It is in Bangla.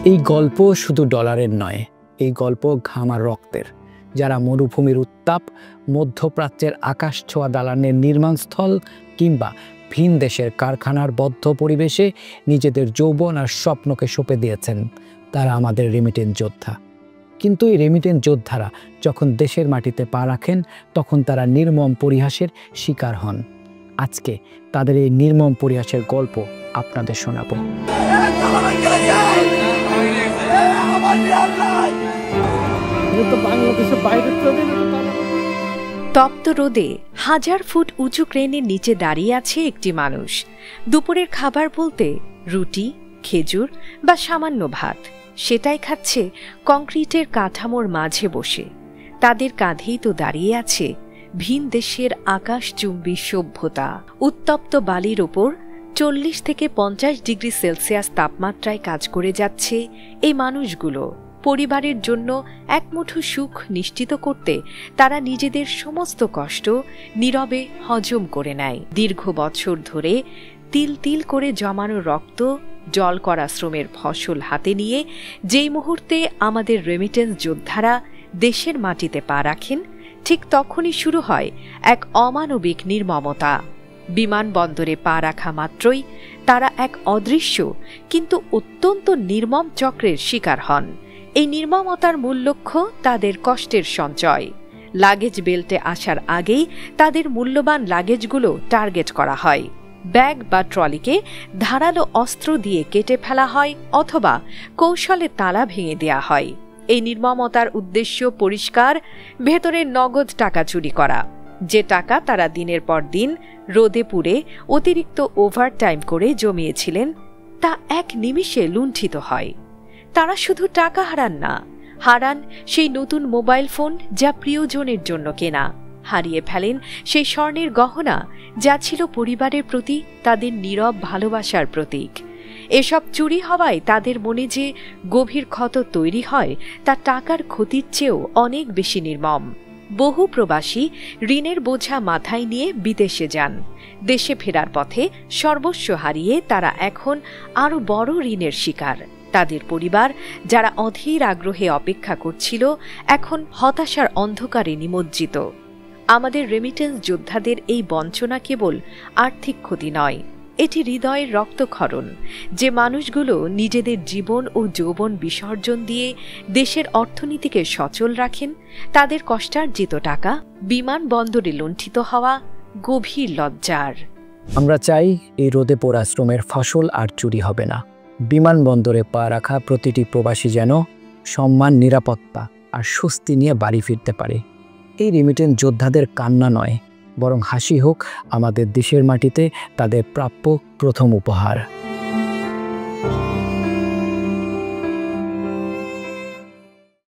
এই গল্প শুধু ডলারের নয়, এই গল্প ঘাম আর রক্তের। যারা মরুভূমির উত্তাপ, মধ্যপ্রাচ্যের আকাশ ছোঁয়া দালানের নির্মাণস্থল কিংবা ভিন দেশের কারখানার বদ্ধ পরিবেশে নিজেদের যৌবন আর স্বপ্নকে সঁপে দিয়েছেন, তারা আমাদের রেমিটেন্স যোদ্ধা। কিন্তু এই রেমিটেন্স যোদ্ধারা যখন দেশের মাটিতে পা রাখেন, তখন তারা নির্মম পরিহাসের শিকার হন। আজকে তাদের এই নির্মম পরিহাসের গল্প আপনাদের শোনাবো। তপ্ত রোদে 1000 ফুট উঁচু ক্রেনের নিচে দাঁড়িয়ে আছে একটি মানুষ। দুপুরের খাবার বলতে রুটি, খেজুর বা সামান্য ভাত, সেটাই খাচ্ছে কংক্রিটের কাঠামোর মাঝে বসে। তাদের কাঁধেই তো দাঁড়িয়ে আছে ভিন দেশের আকাশচুম্বী সভ্যতা। উত্তপ্ত বালির ওপর 40 থেকে 50 ডিগ্রি সেলসিয়াস তাপমাত্রায় কাজ করে যাচ্ছে এই মানুষগুলো। পরিবারের জন্য এক মুঠো সুখ নিশ্চিত করতে তারা নিজেদের সমস্ত কষ্ট নীরবে হজম করে নেয়। দীর্ঘ বছর ধরে তিল তিল করে জমানো রক্ত, জল করা শ্রমের ফসল হাতে নিয়ে যেই মুহূর্তে আমাদের রেমিটেন্স যোদ্ধারা দেশের মাটিতে পা রাখেন, ঠিক তখনই শুরু হয় এক অমানবিক নির্মমতা। বিমানবন্দরে পা রাখা মাত্রই তারা এক অদৃশ্য কিন্তু অত্যন্ত নির্মম চক্রের শিকার হন। এই নির্মমতার মূল লক্ষ্য তাদের কষ্টের সঞ্চয়। লাগেজ বেল্টে আসার আগেই তাদের মূল্যবান লাগেজগুলো টার্গেট করা হয়। ব্যাগ বা ট্রলিকে ধারালো অস্ত্র দিয়ে কেটে ফেলা হয় অথবা কৌশলে তালা ভেঙে দেয়া হয়। এই নির্মমতার উদ্দেশ্য পরিষ্কার, ভেতরে নগদ টাকা চুরি করা। যে টাকা তারা দিনের পর দিন রোদে পুড়ে অতিরিক্ত ওভারটাইম করে জমিয়েছিলেন, তা এক নিমিষে লুণ্ঠিত হয়। তারা শুধু টাকা হারান না, হারান সেই নতুন মোবাইল ফোন যা প্রিয়জনের জন্য কেনা। হারিয়ে ফেলেন সেই স্বর্ণের গহনা যা ছিল পরিবারের প্রতি তাদের নীরব ভালোবাসার প্রতীক। এসব চুরি হওয়ায় তাদের মনে যে গভীর ক্ষত তৈরি হয়, তা টাকার ক্ষতির চেয়েও অনেক বেশি নির্মম। বহু প্রবাসী ঋণের বোঝা মাথায় নিয়ে বিদেশে যান। দেশে ফেরার পথে সর্বস্ব হারিয়ে তারা এখন আরও বড় ঋণের শিকার। তাদের পরিবার, যারা অধীর আগ্রহে অপেক্ষা করছিল, এখন হতাশার অন্ধকারে নিমজ্জিত। আমাদের রেমিটেন্স যোদ্ধাদের এই বঞ্চনা কেবল আর্থিক ক্ষতি নয়, এটি হৃদয়ের রক্তক্ষরণ। যে মানুষগুলো নিজেদের জীবন ও যৌবন বিসর্জন দিয়ে দেশের অর্থনীতিকে সচল রাখেন, তাদের কষ্টার্জিত টাকা বিমানবন্দরে লুণ্ঠিত হওয়া গভীর লজ্জার। আমরা চাই এই রোদে পোড়া শ্রমের ফসল আর চুরি হবে না। বিমানবন্দরে পা রাখা প্রতিটি প্রবাসী যেন সম্মান, নিরাপত্তা আর স্বস্তি নিয়ে বাড়ি ফিরতে পারে। এই রেমিটেন্স যোদ্ধাদের কান্না নয়, বরং হাসি হোক আমাদের দেশের মাটিতে তাদের প্রাপ্য প্রথম উপহার।